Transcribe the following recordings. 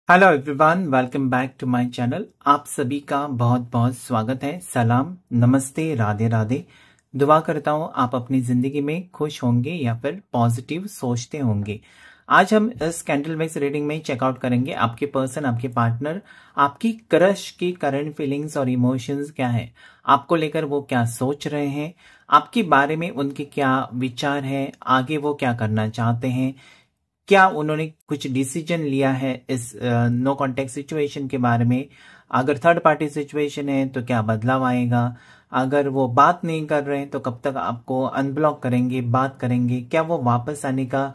Hello everyone, welcome back to my channel. आप सभी का बहुत बहुत स्वागत है। सलाम, नमस्ते, राधे राधे। दुआ करता हूँ आप अपनी जिंदगी में खुश होंगे या फिर पॉजिटिव सोचते होंगे। आज हम इस कैंडल मैक्स रीडिंग में चेकआउट करेंगे आपके पर्सन, आपके पार्टनर, आपकी क्रश की करंट फीलिंग्स और इमोशंस क्या है, आपको लेकर वो क्या सोच रहे हैं, आपके बारे में उनके क्या विचार है, आगे वो क्या करना चाहते हैं, क्या उन्होंने कुछ डिसीजन लिया है इस नो कॉन्टेक्ट सिचुएशन के बारे में। अगर थर्ड पार्टी सिचुएशन है तो क्या बदलाव आएगा, अगर वो बात नहीं कर रहे हैं तो कब तक आपको अनब्लॉक करेंगे, बात करेंगे, क्या वो वापस आने का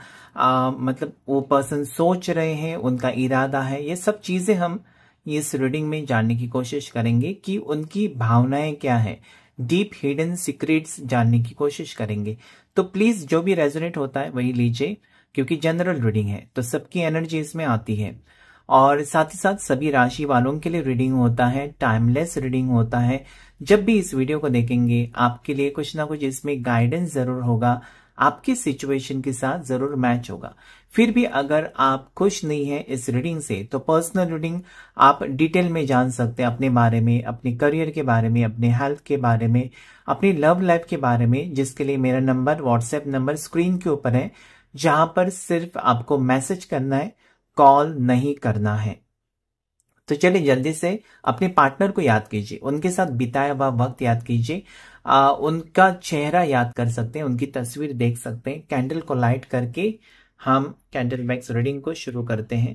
मतलब वो पर्सन सोच रहे हैं, उनका इरादा है। ये सब चीजें हम इस रीडिंग में जानने की कोशिश करेंगे कि उनकी भावनाएं क्या है, डीप हिडन सीक्रेट्स जानने की कोशिश करेंगे। तो प्लीज जो भी रेजोनेट होता है वही लीजिए, क्योंकि जनरल रीडिंग है तो सबकी एनर्जी इसमें आती है। और साथ ही साथ सभी राशि वालों के लिए रीडिंग होता है, टाइमलेस रीडिंग होता है। जब भी इस वीडियो को देखेंगे आपके लिए कुछ ना कुछ इसमें गाइडेंस जरूर होगा, आपकी सिचुएशन के साथ जरूर मैच होगा। फिर भी अगर आप खुश नहीं है इस रीडिंग से तो पर्सनल रीडिंग आप डिटेल में जान सकते हैं, अपने बारे में, अपने करियर के बारे में, अपने हेल्थ के बारे में, अपनी लव लाइफ के बारे में, जिसके लिए मेरा नंबर, व्हाट्सएप नंबर स्क्रीन के ऊपर है, जहां पर सिर्फ आपको मैसेज करना है, कॉल नहीं करना है। तो चलिए जल्दी से अपने पार्टनर को याद कीजिए, उनके साथ बिताया हुआ वक्त याद कीजिए, उनका चेहरा याद कर सकते हैं, उनकी तस्वीर देख सकते हैं। कैंडल को लाइट करके हम कैंडल मैक्स रीडिंग को शुरू करते हैं।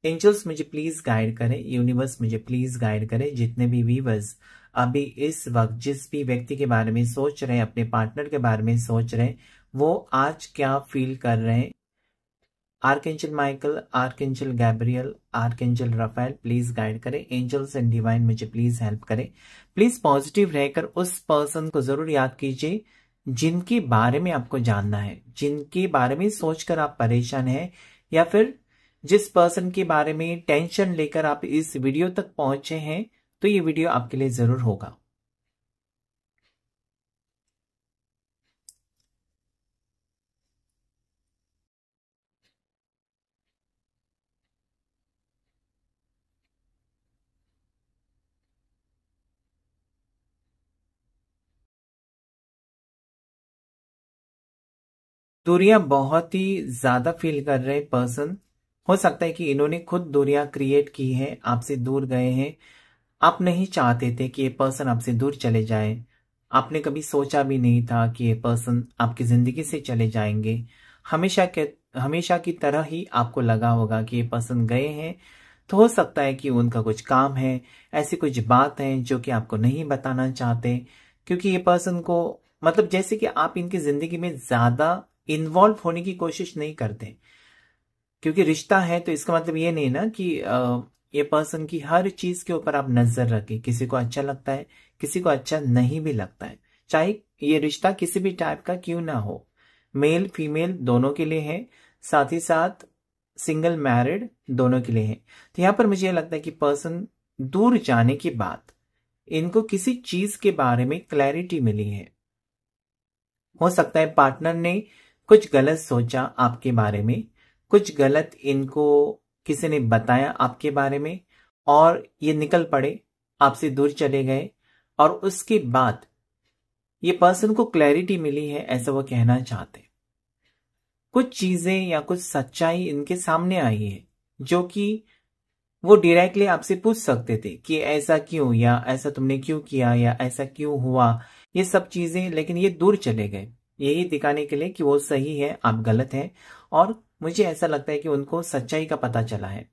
एंजल्स मुझे प्लीज गाइड करें, यूनिवर्स मुझे प्लीज गाइड करें। जितने भी व्यूअर्स अभी इस वक्त जिस भी व्यक्ति के बारे में सोच रहे हैं, अपने पार्टनर के बारे में सोच रहे हैं, वो आज क्या फील कर रहे हैं। Archangel Michael, archangel Gabriel, archangel Raphael please guide करें। एंजल्स एंड डिवाइन मुझे प्लीज हेल्प करें। प्लीज पॉजिटिव रहकर उस पर्सन को जरूर याद कीजिए जिनके बारे में आपको जानना है, जिनके बारे में सोचकर आप परेशान हैं, या फिर जिस पर्सन के बारे में टेंशन लेकर आप इस वीडियो तक पहुंचे हैं, तो ये वीडियो आपके लिए जरूर होगा। दूरियां बहुत ही ज्यादा फील कर रहे पर्सन। हो सकता है कि इन्होंने खुद दूरियां क्रिएट की है, आपसे दूर गए हैं। आप नहीं चाहते थे कि ये पर्सन आपसे दूर चले जाए, आपने कभी सोचा भी नहीं था कि ये पर्सन आपकी जिंदगी से चले जाएंगे। हमेशा की तरह ही आपको लगा होगा कि ये पर्सन गए हैं, तो हो सकता है कि उनका कुछ काम है, ऐसी कुछ बात है जो कि आपको नहीं बताना चाहते, क्योंकि ये पर्सन को मतलब जैसे कि आप इनकी जिंदगी में ज्यादा इन्वॉल्व होने की कोशिश नहीं करते। क्योंकि रिश्ता है तो इसका मतलब ये नहीं ना कि ये पर्सन की हर चीज के ऊपर आप नजर रखें। किसी को अच्छा लगता है, किसी को अच्छा नहीं भी लगता है, चाहे ये रिश्ता किसी भी टाइप का क्यों ना हो, मेल फीमेल दोनों के लिए है, साथ ही साथ सिंगल मैरिड दोनों के लिए है। तो यहां पर मुझे लगता है कि पर्सन दूर जाने के बाद इनको किसी चीज के बारे में क्लैरिटी मिली है। हो सकता है पार्टनर ने कुछ गलत सोचा आपके बारे में, कुछ गलत इनको किसी ने बताया आपके बारे में, और ये निकल पड़े, आपसे दूर चले गए, और उसके बाद ये पर्सन को क्लैरिटी मिली है, ऐसा वो कहना चाहते। कुछ चीजें या कुछ सच्चाई इनके सामने आई है जो कि वो डायरेक्टली आपसे पूछ सकते थे कि ऐसा क्यों, या ऐसा तुमने क्यों किया, या ऐसा क्यों हुआ, ये सब चीजें। लेकिन ये दूर चले गए यही दिखाने के लिए कि वो सही है, आप गलत हैं। और मुझे ऐसा लगता है कि उनको सच्चाई का पता चला है।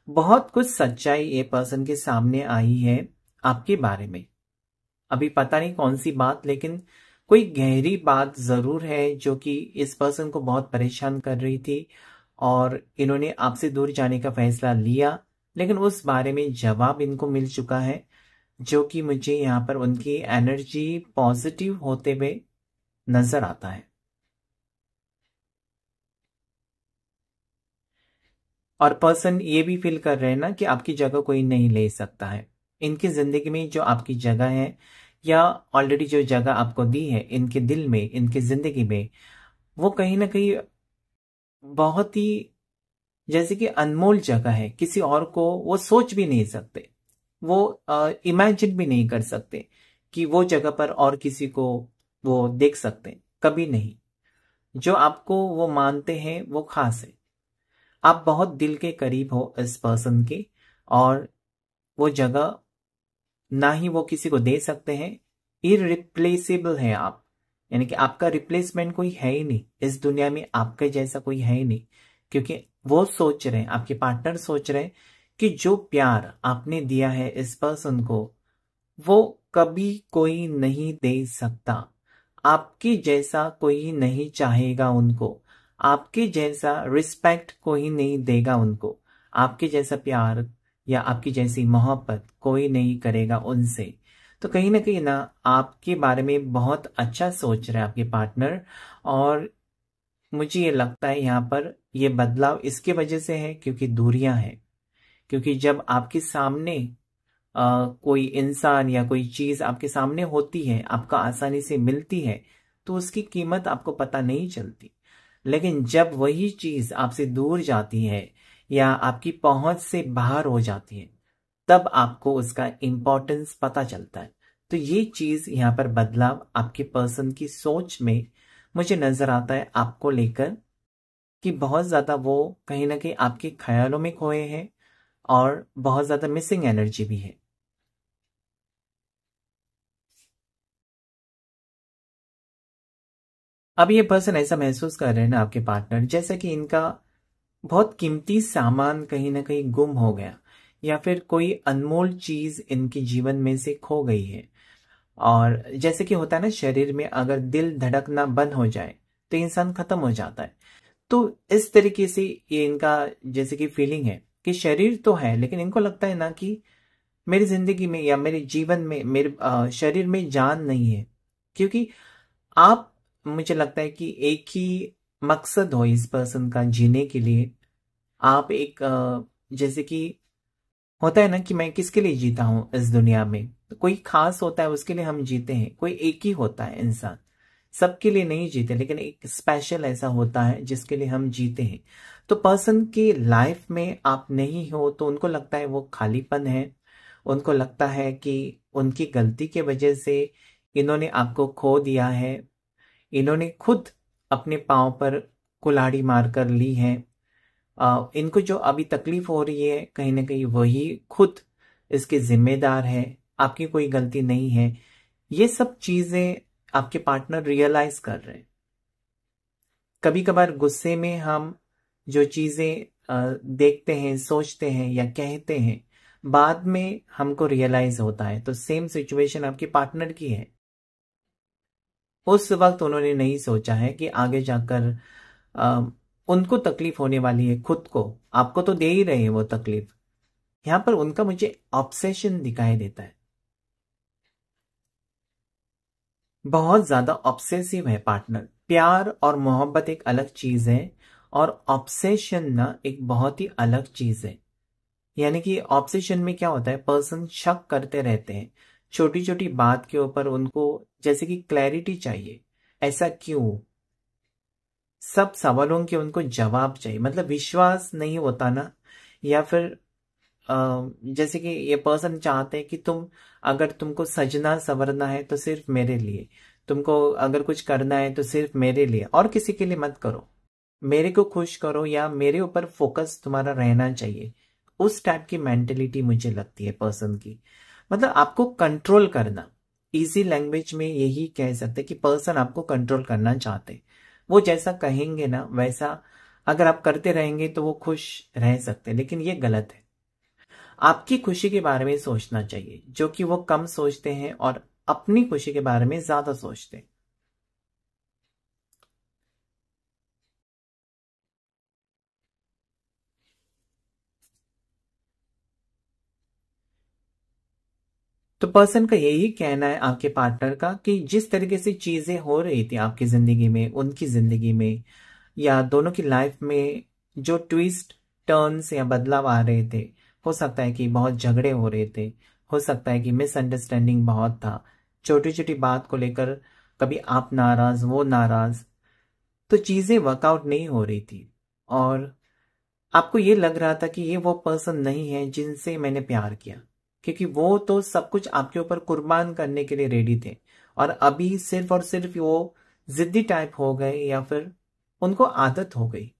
बहुत कुछ सच्चाई ये पर्सन के सामने आई है आपके बारे में। अभी पता नहीं कौन सी बात, लेकिन कोई गहरी बात जरूर है जो कि इस पर्सन को बहुत परेशान कर रही थी, और इन्होंने आपसे दूर जाने का फैसला लिया। लेकिन उस बारे में जवाब इनको मिल चुका है, जो कि मुझे यहाँ पर उनकी एनर्जी पॉजिटिव होते हुए नजर आता है। और पर्सन ये भी फील कर रहे हैं ना कि आपकी जगह कोई नहीं ले सकता है। इनकी जिंदगी में जो आपकी जगह है, या ऑलरेडी जो जगह आपको दी है इनके दिल में, इनकी जिंदगी में, वो कहीं ना कहीं बहुत ही जैसे कि अनमोल जगह है, किसी और को वो सोच भी नहीं सकते, वो इमेजिन भी नहीं कर सकते कि वो जगह पर और किसी को वो देख सकते, कभी नहीं। जो आपको वो मानते हैं वो खास है, आप बहुत दिल के करीब हो इस पर्सन के, और वो जगह ना ही वो किसी को दे सकते हैं, इरिप्लेसेबल है आप, यानी कि आपका रिप्लेसमेंट कोई है ही नहीं इस दुनिया में, आपके जैसा कोई है ही नहीं। क्योंकि वो सोच रहे हैं, आपके पार्टनर सोच रहे हैं कि जो प्यार आपने दिया है इस पर्सन को, वो कभी कोई नहीं दे सकता। आपके जैसा कोई नहीं चाहेगा उनको, आपके जैसा रिस्पेक्ट कोई नहीं देगा उनको, आपके जैसा प्यार या आपकी जैसी मोहब्बत कोई नहीं करेगा उनसे। तो कहीं ना कहीं ना आपके बारे में बहुत अच्छा सोच रहे हैं आपके पार्टनर। और मुझे ये लगता है यहाँ पर ये बदलाव इसके वजह से है क्योंकि दूरियां हैं। क्योंकि जब आपके सामने कोई इंसान या कोई चीज आपके सामने होती है, आपका आसानी से मिलती है, तो उसकी कीमत आपको पता नहीं चलती। लेकिन जब वही चीज आपसे दूर जाती है या आपकी पहुंच से बाहर हो जाती है, तब आपको उसका इम्पोर्टेंस पता चलता है। तो ये चीज यहाँ पर बदलाव आपके पर्सन की सोच में मुझे नजर आता है आपको लेकर, कि बहुत ज्यादा वो कहीं ना कहीं आपके ख्यालों में खोए हैं और बहुत ज्यादा मिसिंग एनर्जी भी है। अब ये पर्सन ऐसा महसूस कर रहे हैं ना आपके पार्टनर, जैसा कि इनका बहुत कीमती सामान कहीं ना कहीं गुम हो गया, या फिर कोई अनमोल चीज इनके जीवन में से खो गई है। और जैसे कि होता है ना, शरीर में अगर दिल धड़कना बंद हो जाए तो इंसान खत्म हो जाता है। तो इस तरीके से ये इनका जैसे कि फीलिंग है कि शरीर तो है, लेकिन इनको लगता है ना कि मेरी जिंदगी में या मेरे जीवन में मेरे शरीर में जान नहीं है। क्योंकि आप, मुझे लगता है कि एक ही मकसद हो इस पर्सन का जीने के लिए। आप एक जैसे कि होता है ना कि मैं किसके लिए जीता हूं इस दुनिया में, तो कोई खास होता है उसके लिए हम जीते हैं, कोई एक ही होता है इंसान, सबके लिए नहीं जीते, लेकिन एक स्पेशल ऐसा होता है जिसके लिए हम जीते हैं। तो पर्सन की लाइफ में आप नहीं हो तो उनको लगता है वो खालीपन है, उनको लगता है कि उनकी गलती के वजह से इन्होंने आपको खो दिया है, इन्होंने खुद अपने पांव पर कुल्हाड़ी मारकर ली है। इनको जो अभी तकलीफ हो रही है कहीं ना कहीं वही खुद इसके जिम्मेदार है, आपकी कोई गलती नहीं है। ये सब चीजें आपके पार्टनर रियलाइज कर रहे हैं। कभी कभार गुस्से में हम जो चीजें देखते हैं, सोचते हैं या कहते हैं, बाद में हमको रियलाइज होता है। तो सेम सिचुएशन आपके पार्टनर की है। उस वक्त उन्होंने नहीं सोचा है कि आगे जाकर अ, उनको तकलीफ होने वाली है, खुद को, आपको तो दे ही रहे हैं वो तकलीफ। यहां पर उनका मुझे ऑब्सेशन दिखाई देता है, बहुत ज्यादा ऑब्सेसिव है पार्टनर। प्यार और मोहब्बत एक अलग चीज है, और ऑब्सेशन ना एक बहुत ही अलग चीज है। यानी कि ऑब्सेशन में क्या होता है, पर्सन शक करते रहते हैं छोटी छोटी बात के ऊपर, उनको जैसे कि क्लैरिटी चाहिए, ऐसा क्यों, सब सवालों के उनको जवाब चाहिए। मतलब विश्वास नहीं होता ना, या फिर जैसे कि ये पर्सन चाहते हैं कि तुम, अगर तुमको सजना संवरना है तो सिर्फ मेरे लिए, तुमको अगर कुछ करना है तो सिर्फ मेरे लिए, और किसी के लिए मत करो, मेरे को खुश करो, या मेरे ऊपर फोकस तुम्हारा रहना चाहिए। उस टाइप की मेंटेलिटी मुझे लगती है पर्सन की। मतलब आपको कंट्रोल करना, इजी लैंग्वेज में यही कह सकते कि पर्सन आपको कंट्रोल करना चाहते। वो जैसा कहेंगे ना वैसा अगर आप करते रहेंगे तो वो खुश रह सकते, लेकिन ये गलत है। आपकी खुशी के बारे में सोचना चाहिए, जो कि वो कम सोचते हैं और अपनी खुशी के बारे में ज्यादा सोचते हैं। तो पर्सन का यही कहना है आपके पार्टनर का कि जिस तरीके से चीजें हो रही थी आपकी जिंदगी में, उनकी जिंदगी में, या दोनों की लाइफ में जो ट्विस्ट टर्न्स या बदलाव आ रहे थे, हो सकता है कि बहुत झगड़े हो रहे थे, हो सकता है कि मिसअंडरस्टैंडिंग बहुत था, छोटी छोटी बात को लेकर कभी आप नाराज वो नाराज, तो चीजें वर्कआउट नहीं हो रही थी। और आपको ये लग रहा था कि ये वो पर्सन नहीं है जिनसे मैंने प्यार किया, क्योंकि वो तो सब कुछ आपके ऊपर कुर्बान करने के लिए रेडी थे, और अभी सिर्फ और सिर्फ वो जिद्दी टाइप हो गए, या फिर उनको आदत हो गई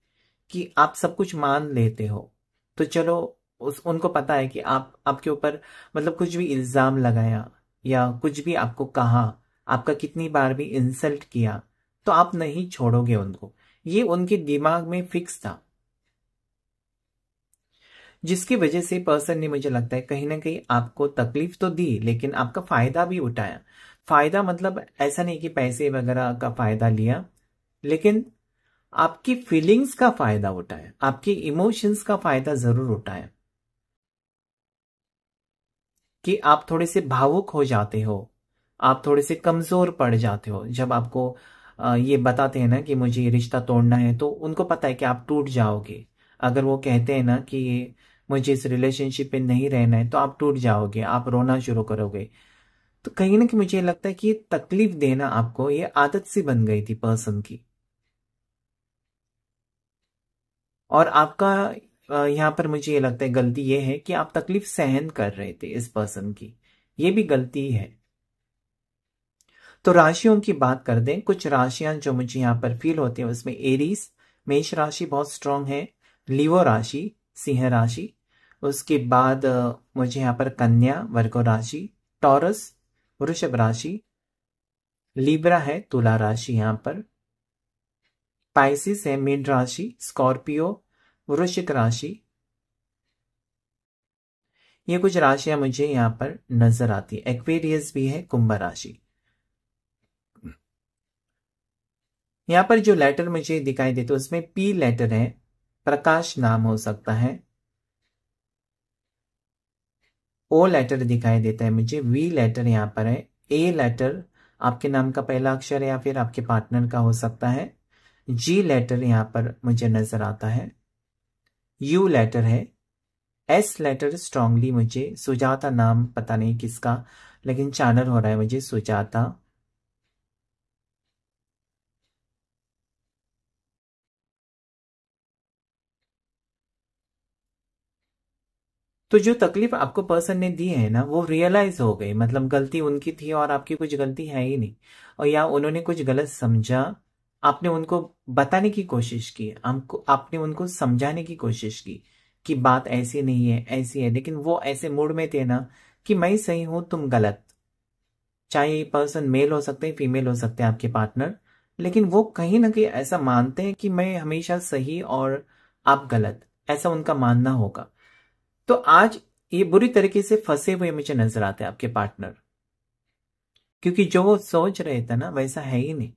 कि आप सब कुछ मान लेते हो। तो चलो, उनको पता है कि आप आपके ऊपर मतलब कुछ भी इल्जाम लगाया या कुछ भी आपको कहा, आपका कितनी बार भी इंसल्ट किया, तो आप नहीं छोड़ोगे उनको। ये उनके दिमाग में फिक्स था, जिसकी वजह से पर्सन ने, मुझे लगता है, कहीं ना कहीं आपको तकलीफ तो दी, लेकिन आपका फायदा भी उठाया। फायदा मतलब ऐसा नहीं कि पैसे वगैरह का फायदा लिया, लेकिन आपकी फीलिंग्स का फायदा उठाया, आपके इमोशंस का फायदा जरूर उठाया। कि आप थोड़े से भावुक हो जाते हो, आप थोड़े से कमजोर पड़ जाते हो जब आपको ये बताते हैं ना कि मुझे ये रिश्ता तोड़ना है, तो उनको पता है कि आप टूट जाओगे। अगर वो कहते हैं ना कि मुझे इस रिलेशनशिप में नहीं रहना है, तो आप टूट जाओगे, आप रोना शुरू करोगे। तो कहीं ना कहीं मुझे लगता है कि ये तकलीफ देना आपको ये आदत सी बन गई थी पर्सन की। और आपका यहाँ पर मुझे ये लगता है गलती ये है कि आप तकलीफ सहन कर रहे थे इस पर्सन की, ये भी गलती है। तो राशियों की बात कर दें, कुछ राशियां जो मुझे यहाँ पर फील होती हैं, उसमें एरीज, मेष राशि बहुत स्ट्रांग है, लियो राशि, सिंह राशि, उसके बाद मुझे यहाँ पर कन्या, वर्गो राशि, टॉरस, वृषभ राशि, लिब्रा है, तुला राशि, यहाँ पर पाइसिस है, मीन राशि, स्कॉर्पियो, वृश्चिक राशि। ये कुछ राशियां मुझे यहाँ पर नजर आती है। एक्वेरियस भी है, कुंभ राशि। यहाँ पर जो लेटर मुझे दिखाई देते उसमें पी लेटर है, प्रकाश नाम हो सकता है, ओ लेटर दिखाई देता है मुझे, वी लेटर यहाँ पर है, ए लेटर आपके नाम का पहला अक्षर है या फिर आपके पार्टनर का हो सकता है, जी लेटर यहाँ पर मुझे नजर आता है, यू लेटर है, एस लेटर स्ट्रांगली मुझे, सुजाता नाम पता नहीं किसका, लेकिन चैनल हो रहा है मुझे सुजाता। तो जो तकलीफ आपको पर्सन ने दी है ना, वो रियलाइज हो गई, मतलब गलती उनकी थी और आपकी कुछ गलती है ही नहीं। और या उन्होंने कुछ गलत समझा, आपने उनको बताने की कोशिश की, आपको आपने उनको समझाने की कोशिश की कि बात ऐसी नहीं है, ऐसी है, लेकिन वो ऐसे मूड में थे ना कि मैं सही हूं, तुम गलत। चाहे ये पर्सन मेल हो सकते हैं, फीमेल हो सकते हैं आपके पार्टनर, लेकिन वो कहीं ना कहीं ऐसा मानते हैं कि मैं हमेशा सही और आप गलत, ऐसा उनका मानना होगा। तो आज ये बुरी तरीके से फंसे हुए मुझे नजर आते हैं आपके पार्टनर, क्योंकि जो वो सोच रहे थे ना वैसा है ही नहीं।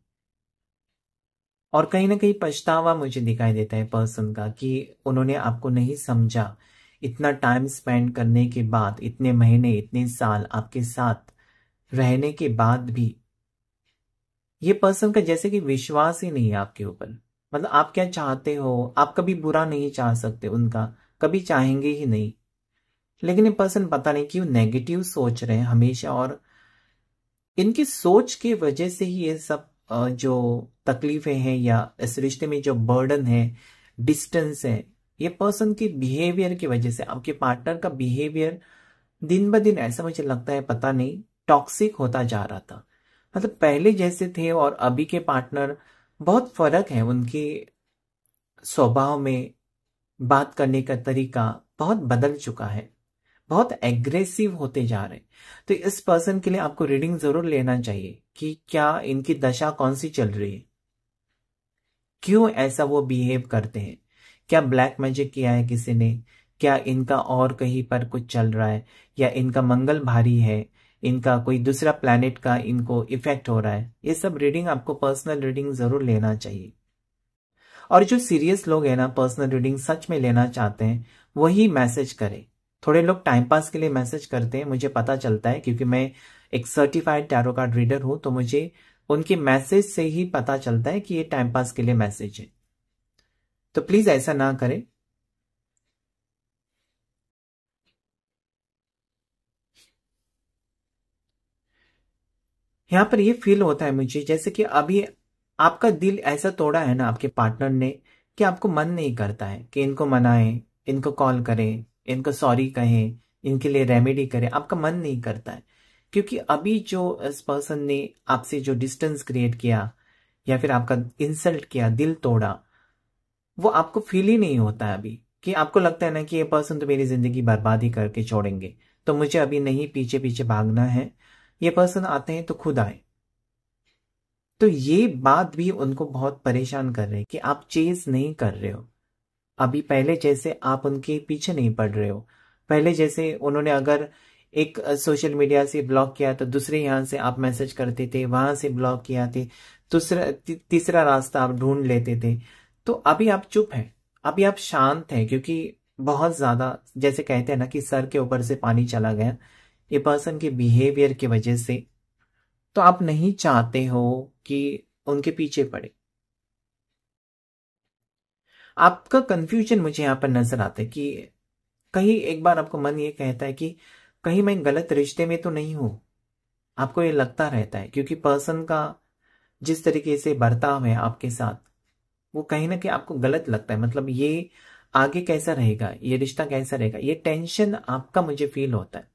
और कहीं ना कहीं पछतावा मुझे दिखाई देता है पर्सन का कि उन्होंने आपको नहीं समझा। इतना टाइम स्पेंड करने के बाद, इतने महीने, इतने साल आपके साथ रहने के बाद भी ये पर्सन का जैसे कि विश्वास ही नहीं है आपके ऊपर। मतलब आप क्या चाहते हो, आप कभी बुरा नहीं चाह सकते उनका, कभी चाहेंगे ही नहीं। लेकिन ये पर्सन पता नहीं क्यों नेगेटिव सोच रहे हैं हमेशा, और इनकी सोच की वजह से ही ये सब जो तकलीफें हैं या इस रिश्ते में जो बर्डन है, डिस्टेंस है, ये पर्सन की बिहेवियर की वजह से, आपके पार्टनर का बिहेवियर दिन ब दिन ऐसा मुझे लगता है पता नहीं टॉक्सिक होता जा रहा था। मतलब पहले जैसे थे और अभी के पार्टनर, बहुत फर्क है उनके स्वभाव में, बात करने का तरीका बहुत बदल चुका है, बहुत एग्रेसिव होते जा रहे हैं। तो इस पर्सन के लिए आपको रीडिंग जरूर लेना चाहिए कि क्या इनकी दशा कौन सी चल रही है, क्यों ऐसा वो बिहेव करते हैं, क्या ब्लैक मैजिक किया है किसी ने, क्या इनका और कहीं पर कुछ चल रहा है, या इनका मंगल भारी है, इनका कोई दूसरा प्लैनेट का इनको इफेक्ट हो रहा है। ये सब रीडिंग आपको पर्सनल रीडिंग जरूर लेना चाहिए। और जो सीरियस लोग हैं ना, पर्सनल रीडिंग सच में लेना चाहते हैं, वही मैसेज करें। थोड़े लोग टाइम पास के लिए मैसेज करते हैं, मुझे पता चलता है, क्योंकि मैं एक सर्टिफाइड टैरो कार्ड रीडर हूं, तो मुझे उनके मैसेज से ही पता चलता है कि ये टाइम पास के लिए मैसेज है। तो प्लीज ऐसा ना करें। यहां पर ये फील होता है मुझे जैसे कि अभी आपका दिल ऐसा तोड़ा है ना आपके पार्टनर ने, कि आपको मन नहीं करता है कि इनको मनाएं, इनको कॉल करें, इनको सॉरी कहें, इनके लिए रेमेडी करें, आपका मन नहीं करता है। क्योंकि अभी जो इस पर्सन ने आपसे जो डिस्टेंस क्रिएट किया या फिर आपका इंसल्ट किया, दिल तोड़ा, वो आपको फील ही नहीं होता है अभी। कि आपको लगता है ना कि ये पर्सन तो मेरी जिंदगी बर्बाद ही करके छोड़ेंगे, तो मुझे अभी नहीं पीछे पीछे भागना है, ये पर्सन आते हैं तो खुद आए। तो ये बात भी उनको बहुत परेशान कर रहे हैं कि आप चेज नहीं कर रहे हो अभी, पहले जैसे आप उनके पीछे नहीं पड़ रहे हो। पहले जैसे उन्होंने अगर एक सोशल मीडिया से ब्लॉक किया तो दूसरे यहाँ से आप मैसेज करते थे, वहां से ब्लॉक किया थे, तीसरा रास्ता आप ढूंढ लेते थे। तो अभी आप चुप हैं, अभी आप शांत हैं, क्योंकि बहुत ज्यादा जैसे कहते हैं ना कि सर के ऊपर से पानी चला गया ये पर्सन के बिहेवियर की वजह से। तो आप नहीं चाहते हो कि उनके पीछे पड़े। आपका कंफ्यूजन मुझे यहाँ पर नजर आता है कि कहीं एक बार आपको मन ये कहता है कि कहीं मैं गलत रिश्ते में तो नहीं हूं। आपको ये लगता रहता है क्योंकि पर्सन का जिस तरीके से बर्ताव है आपके साथ, वो कहीं ना कहीं आपको गलत लगता है। मतलब ये आगे कैसा रहेगा, ये रिश्ता कैसा रहेगा, ये टेंशन आपका मुझे फील होता है।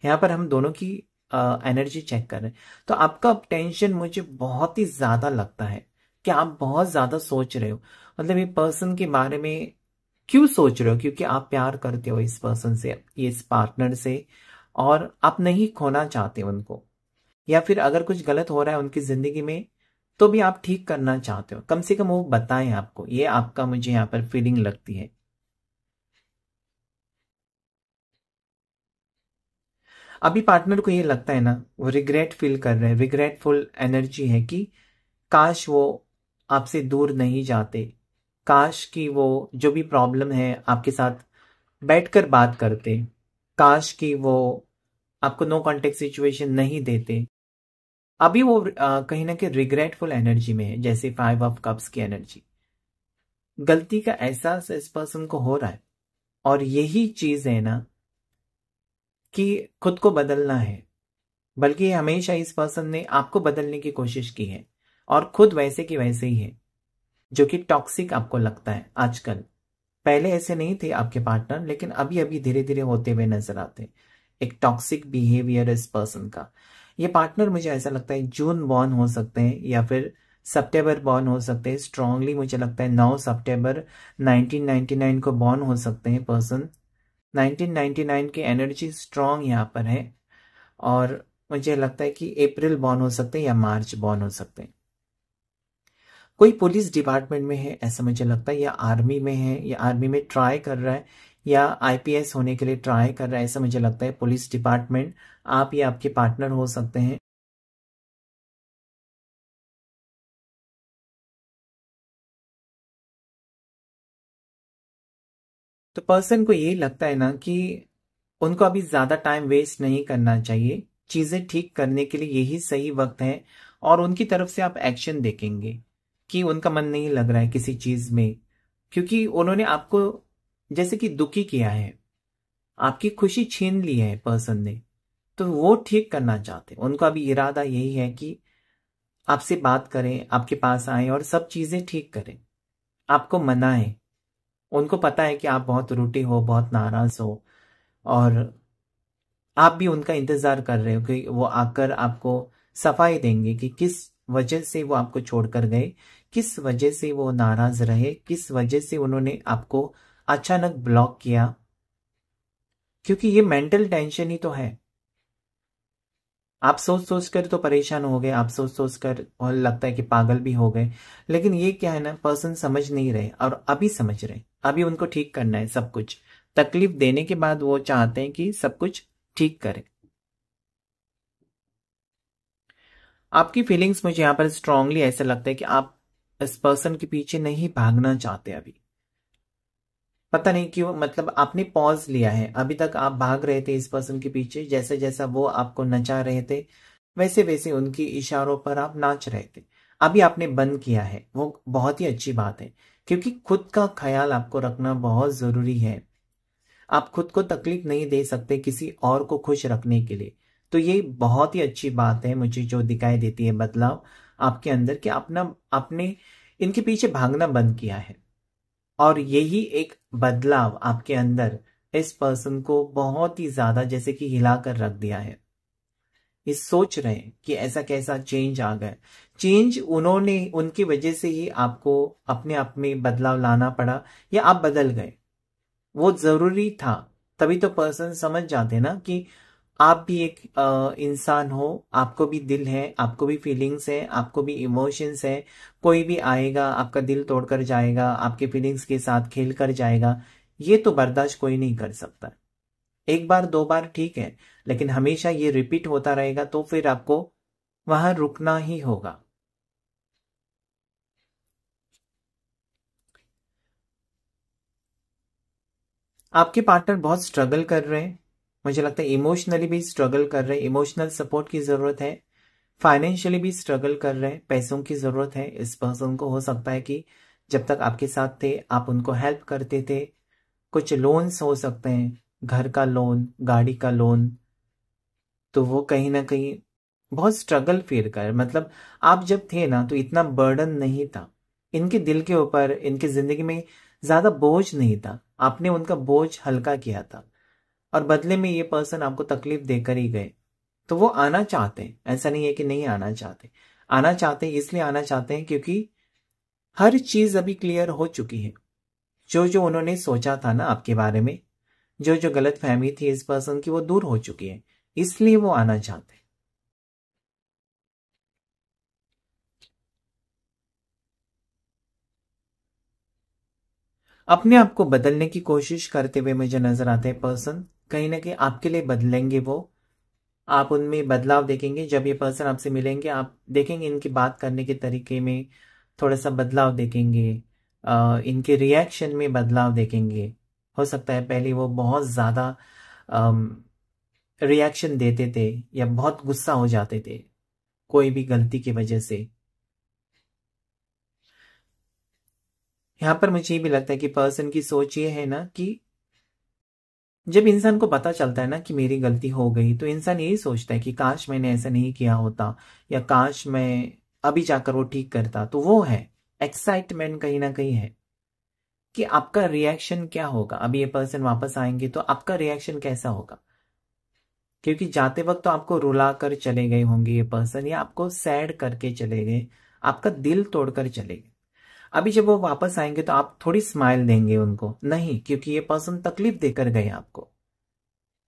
यहाँ पर हम दोनों की एनर्जी चेक कर रहे हैं, तो आपका टेंशन मुझे बहुत ही ज्यादा लगता है कि आप बहुत ज्यादा सोच रहे हो। मतलब ये पर्सन के बारे में क्यों सोच रहे हो? क्योंकि आप प्यार करते हो इस पर्सन से, इस पार्टनर से, और आप नहीं खोना चाहते उनको। या फिर अगर कुछ गलत हो रहा है उनकी जिंदगी में तो भी आप ठीक करना चाहते हो, कम से कम वो बताएं आपको। ये आपका मुझे यहाँ पर फीलिंग लगती है। अभी पार्टनर को ये लगता है ना, वो रिग्रेट फील कर रहे हैं, रिग्रेटफुल एनर्जी है कि काश वो आपसे दूर नहीं जाते, काश कि वो जो भी प्रॉब्लम है आपके साथ बैठकर बात करते, काश कि वो आपको नो कांटेक्ट सिचुएशन नहीं देते। अभी वो कहीं ना कहीं रिग्रेटफुल एनर्जी में है, जैसे 5 ऑफ कप्स की एनर्जी। गलती का एहसास इस पर्सन को हो रहा है, और यही चीज है ना कि खुद को बदलना है। बल्कि हमेशा इस पर्सन ने आपको बदलने की कोशिश की है, और खुद वैसे की वैसे ही है, जो कि टॉक्सिक आपको लगता है आजकल। पहले ऐसे नहीं थे आपके पार्टनर, लेकिन अभी अभी धीरे धीरे होते हुए नजर आते हैं एक टॉक्सिक बिहेवियर इस पर्सन का। ये पार्टनर मुझे ऐसा लगता है जून बॉर्न हो सकते हैं या फिर सितंबर बॉर्न हो सकते हैं। स्ट्रांगली मुझे लगता है 9 सितंबर 1999 को बॉर्न हो सकते हैं पर्सन। 1999 की एनर्जी स्ट्रांग यहाँ पर है, और मुझे लगता है कि अप्रैल बॉर्न हो सकते हैं या मार्च बॉर्न हो सकते हैं। कोई पुलिस डिपार्टमेंट में है ऐसा मुझे लगता है, या आर्मी में है, या आर्मी में ट्राई कर रहा है, या आईपीएस होने के लिए ट्राई कर रहा है, ऐसा मुझे लगता है। पुलिस डिपार्टमेंट, आप या आपके पार्टनर हो सकते हैं। तो पर्सन को ये लगता है ना कि उनको अभी ज्यादा टाइम वेस्ट नहीं करना चाहिए, चीजें ठीक करने के लिए यही सही वक्त है। और उनकी तरफ से आप एक्शन देखेंगे कि उनका मन नहीं लग रहा है किसी चीज में, क्योंकि उन्होंने आपको जैसे कि दुखी किया है, आपकी खुशी छीन ली है पर्सन ने। तो वो ठीक करना चाहते हैं, उनका अभी इरादा यही है कि आपसे बात करें, आपके पास आए और सब चीजें ठीक करें, आपको मनाएं। उनको पता है कि आप बहुत रूठी हो, बहुत नाराज हो, और आप भी उनका इंतजार कर रहे हो कि वो आकर आपको सफाई देंगे कि किस वजह से वो आपको छोड़कर गए, किस वजह से वो नाराज रहे, किस वजह से उन्होंने आपको अचानक ब्लॉक किया। क्योंकि ये मेंटल टेंशन ही तो है। आप सोच सोच कर तो परेशान हो गए, आप सोच सोच कर और लगता है कि पागल भी हो गए। लेकिन ये क्या है ना, पर्सन समझ नहीं रहे, और अभी समझ रहे। अभी उनको ठीक करना है सब कुछ। तकलीफ देने के बाद वो चाहते हैं कि सब कुछ ठीक करें। आपकी फीलिंग्स मुझे यहाँ पर स्ट्रांगली ऐसा लगता है कि आप इस पर्सन के पीछे नहीं भागना चाहते अभी। पता नहीं क्यों, मतलब आपने पॉज लिया है। अभी तक आप भाग रहे थे इस पर्सन के पीछे, जैसे जैसा वो आपको नचा रहे थे वैसे वैसे उनकी इशारों पर आप नाच रहे थे। अभी आपने बंद किया है, वो बहुत ही अच्छी बात है, क्योंकि खुद का ख्याल आपको रखना बहुत जरूरी है। आप खुद को तकलीफ नहीं दे सकते किसी और को खुश रखने के लिए। तो ये बहुत ही अच्छी बात है मुझे जो दिखाई देती है बदलाव आपके अंदर, कि अपना आपने इनके पीछे भागना बंद किया है। और यही एक बदलाव आपके अंदर इस पर्सन को बहुत ही ज्यादा जैसे कि हिला कर रख दिया है। ये सोच रहे हैं कि ऐसा कैसा चेंज आ गया। चेंज उन्होंने, उनकी वजह से ही आपको अपने आप में बदलाव लाना पड़ा या आप बदल गए। वो जरूरी था, तभी तो पर्सन समझ जाते ना कि आप भी एक इंसान हो, आपको भी दिल है, आपको भी फीलिंग्स है, आपको भी इमोशंस है। कोई भी आएगा आपका दिल तोड़कर जाएगा, आपके फीलिंग्स के साथ खेल कर जाएगा, ये तो बर्दाश्त कोई नहीं कर सकता। एक बार दो बार ठीक है, लेकिन हमेशा ये रिपीट होता रहेगा तो फिर आपको वहां रुकना ही होगा। आपके पार्टनर बहुत स्ट्रगल कर रहे हैं, मुझे लगता है इमोशनली भी स्ट्रगल कर रहे हैं, इमोशनल सपोर्ट की जरूरत है। फाइनेंशियली भी स्ट्रगल कर रहे हैं, पैसों की जरूरत है इस पर्सन को। हो सकता है कि जब तक आपके साथ थे आप उनको हेल्प करते थे। कुछ लोन्स हो सकते हैं, घर का लोन, गाड़ी का लोन, तो वो कहीं ना कहीं बहुत स्ट्रगल फील कर, मतलब आप जब थे ना तो इतना बर्डन नहीं था इनके दिल के ऊपर, इनकी जिंदगी में ज्यादा बोझ नहीं था, आपने उनका बोझ हल्का किया था। और बदले में ये पर्सन आपको तकलीफ देकर ही गए। तो वो आना चाहते हैं, ऐसा नहीं है कि नहीं आना चाहते, आना चाहते हैं, इसलिए आना चाहते हैं क्योंकि हर चीज अभी क्लियर हो चुकी है। जो जो उन्होंने सोचा था ना आपके बारे में, जो जो गलत फहमी थी इस पर्सन की, वो दूर हो चुकी है, इसलिए वो आना चाहते हैं। अपने आप को बदलने की कोशिश करते हुए मुझे नजर आते हैं पर्सन, कहीं ना कहीं आपके लिए बदलेंगे वो। आप उनमें बदलाव देखेंगे, जब ये पर्सन आपसे मिलेंगे आप देखेंगे इनकी बात करने के तरीके में थोड़ा सा बदलाव देखेंगे, इनके रिएक्शन में बदलाव देखेंगे। हो सकता है पहले वो बहुत ज्यादा रिएक्शन देते थे या बहुत गुस्सा हो जाते थे कोई भी गलती की वजह से। यहाँ पर मुझे ये भी लगता है कि पर्सन की सोच ये है ना कि जब इंसान को पता चलता है ना कि मेरी गलती हो गई, तो इंसान यही सोचता है कि काश मैंने ऐसा नहीं किया होता, या काश मैं अभी जाकर वो ठीक करता। तो वो है एक्साइटमेंट कहीं ना कहीं है कि आपका रिएक्शन क्या होगा। अभी ये पर्सन वापस आएंगे तो आपका रिएक्शन कैसा होगा, क्योंकि जाते वक्त तो आपको रुला कर चले गए होंगे ये पर्सन, या आपको सैड करके चले गए, आपका दिल तोड़कर चले गए। अभी जब वो वापस आएंगे तो आप थोड़ी स्माइल देंगे उनको, नहीं, क्योंकि ये पर्सन तकलीफ देकर गए आपको।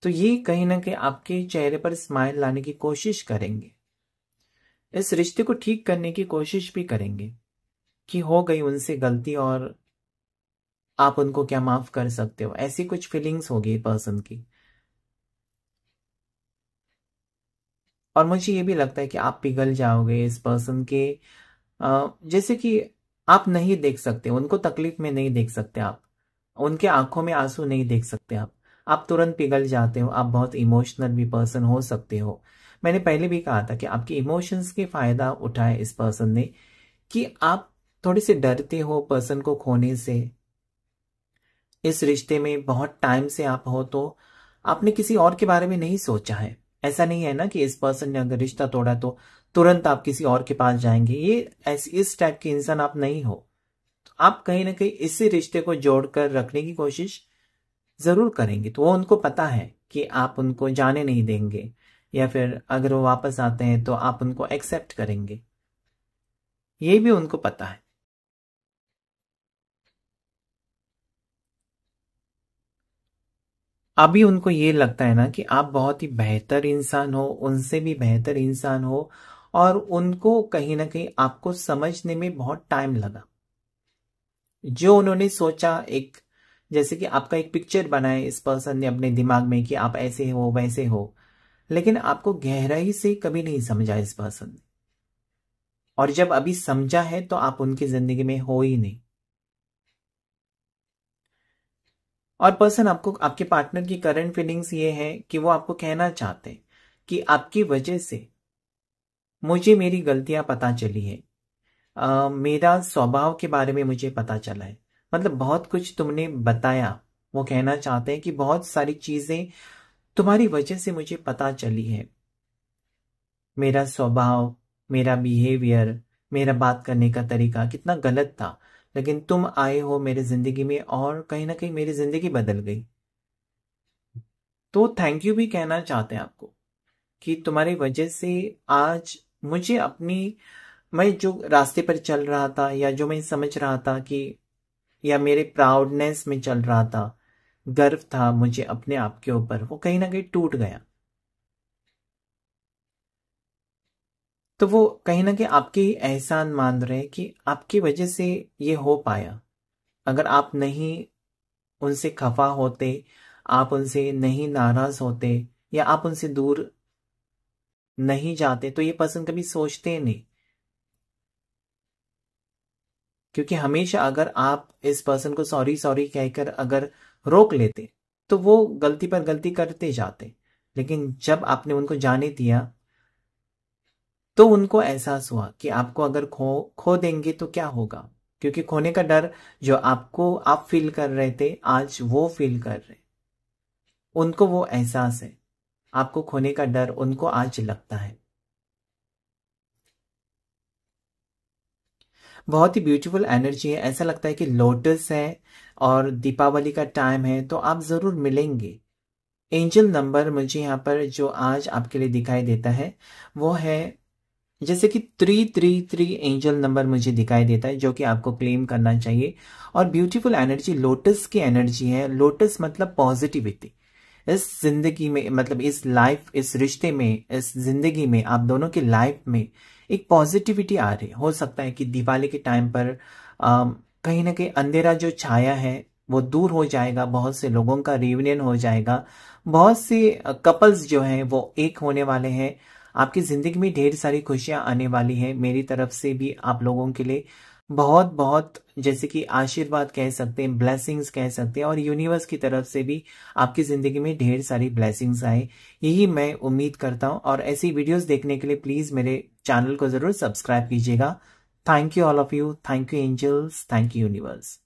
तो ये कहीं ना कहीं आपके चेहरे पर स्माइल लाने की कोशिश करेंगे, इस रिश्ते को ठीक करने की कोशिश भी करेंगे कि हो गई उनसे गलती और आप उनको क्या माफ कर सकते हो, ऐसी कुछ फीलिंग्स होगी पर्सन की। और मुझे ये भी लगता है कि आप पिघल जाओगे इस पर्सन के, जैसे कि आप नहीं देख सकते उनको तकलीफ में, नहीं देख सकते आप उनके आंखों में आंसू नहीं देख सकते आप तुरंत पिघल जाते हो। आप बहुत इमोशनल भी पर्सन हो सकते हो। मैंने पहले भी कहा था कि आपके इमोशंस के फायदा उठाए इस पर्सन ने, कि आप थोड़े से डरते हो पर्सन को खोने से। इस रिश्ते में बहुत टाइम से आप हो तो आपने किसी और के बारे में नहीं सोचा है। ऐसा नहीं है ना कि इस पर्सन ने अगर रिश्ता तोड़ा तो तुरंत आप किसी और के पास जाएंगे, ये ऐसे इस टाइप के इंसान आप नहीं हो। तो आप कहीं ना कहीं इसी रिश्ते को जोड़कर रखने की कोशिश जरूर करेंगे। तो वो उनको पता है कि आप उनको जाने नहीं देंगे, या फिर अगर वो वापस आते हैं तो आप उनको एक्सेप्ट करेंगे, ये भी उनको पता है। अभी उनको ये लगता है ना कि आप बहुत ही बेहतर इंसान हो, उनसे भी बेहतर इंसान हो, और उनको कहीं ना कहीं आपको समझने में बहुत टाइम लगा। जो उन्होंने सोचा, एक जैसे कि आपका एक पिक्चर बनाए इस पर्सन ने अपने दिमाग में कि आप ऐसे हो वैसे हो, लेकिन आपको गहराई से कभी नहीं समझा इस पर्सन ने। और जब अभी समझा है तो आप उनकी जिंदगी में हो ही नहीं। और पर्सन आपको, आपके पार्टनर की करंट फीलिंग्स ये है कि वो आपको कहना चाहते हैं कि आपकी वजह से मुझे मेरी गलतियां पता चली है, मेरा स्वभाव के बारे में मुझे पता चला है, मतलब बहुत कुछ तुमने बताया। वो कहना चाहते हैं कि बहुत सारी चीजें तुम्हारी वजह से मुझे पता चली है, मेरा स्वभाव, मेरा बिहेवियर, मेरा बात करने का तरीका कितना गलत था, लेकिन तुम आए हो मेरे जिंदगी में और कहीं ना कहीं मेरी जिंदगी बदल गई। तो थैंक यू भी कहना चाहते हैं आपको कि तुम्हारी वजह से आज मुझे अपनी, मैं जो रास्ते पर चल रहा था या जो मैं समझ रहा था कि, या मेरे प्राउडनेस में चल रहा था, गर्व था मुझे अपने आप के ऊपर, वो कहीं ना कहीं टूट गया। तो वो कहीं ना कहीं आपके ही एहसान मान रहे हैं कि आपकी वजह से ये हो पाया। अगर आप नहीं उनसे खफा होते, आप उनसे नहीं नाराज होते, या आप उनसे दूर नहीं जाते, तो ये पर्सन कभी सोचते नहीं। क्योंकि हमेशा अगर आप इस पर्सन को सॉरी सॉरी कहकर अगर रोक लेते, तो वो गलती पर गलती करते जाते। लेकिन जब आपने उनको जाने दिया, तो उनको एहसास हुआ कि आपको अगर खो खो देंगे तो क्या होगा। क्योंकि खोने का डर जो आपको आप फील कर रहे थे, आज वो फील कर रहे, उनको वो एहसास है। आपको खोने का डर उनको आज लगता है। बहुत ही ब्यूटीफुल एनर्जी है। ऐसा लगता है कि लोटस है और दीपावली का टाइम है, तो आप जरूर मिलेंगे। एंजल नंबर मुझे यहाँ पर जो आज आपके लिए दिखाई देता है वो है, जैसे कि 333 एंजल नंबर मुझे दिखाई देता है, जो कि आपको क्लेम करना चाहिए। और ब्यूटीफुल एनर्जी लोटस की एनर्जी है। लोटस मतलब पॉजिटिविटी। इस जिंदगी में, मतलब इस लाइफ, इस रिश्ते में, इस जिंदगी में, आप दोनों की लाइफ में एक पॉजिटिविटी आ रही। हो सकता है कि दिवाली के टाइम पर कहीं ना कहीं अंधेरा जो छाया है वो दूर हो जाएगा, बहुत से लोगों का रियूनियन हो जाएगा, बहुत से कपल्स जो हैं वो एक होने वाले हैं। आपकी जिंदगी में ढेर सारी खुशियां आने वाली है। मेरी तरफ से भी आप लोगों के लिए बहुत बहुत, जैसे कि आशीर्वाद कह सकते हैं, ब्लेसिंग्स कह सकते हैं, और यूनिवर्स की तरफ से भी आपकी जिंदगी में ढेर सारी ब्लेसिंग्स आए, यही मैं उम्मीद करता हूं। और ऐसी वीडियोस देखने के लिए प्लीज मेरे चैनल को जरूर सब्सक्राइब कीजिएगा। Thank you all of you. Thank you angels. Thank you universe.